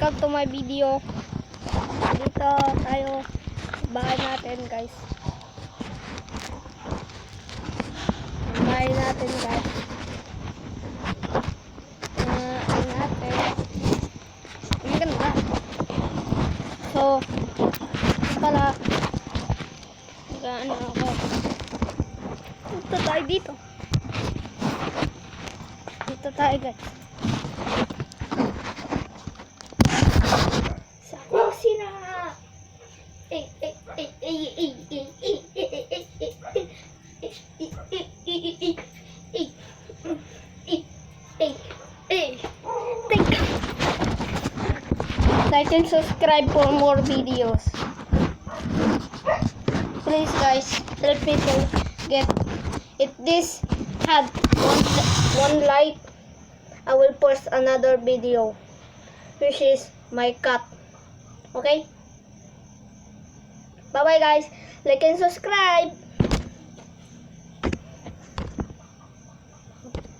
welcome to my video. Dito tayo bahay natin, guys. Bahay natin, guys. Ang ganda. So, pala gaano ako. Dito tayo dito. Dito tayo, guys. Sa kusina. Like and subscribe for more videos. Please, guys, help me to get if this had one like, I will post another video, which is my cat. Okay? Bye bye, guys. Like and subscribe.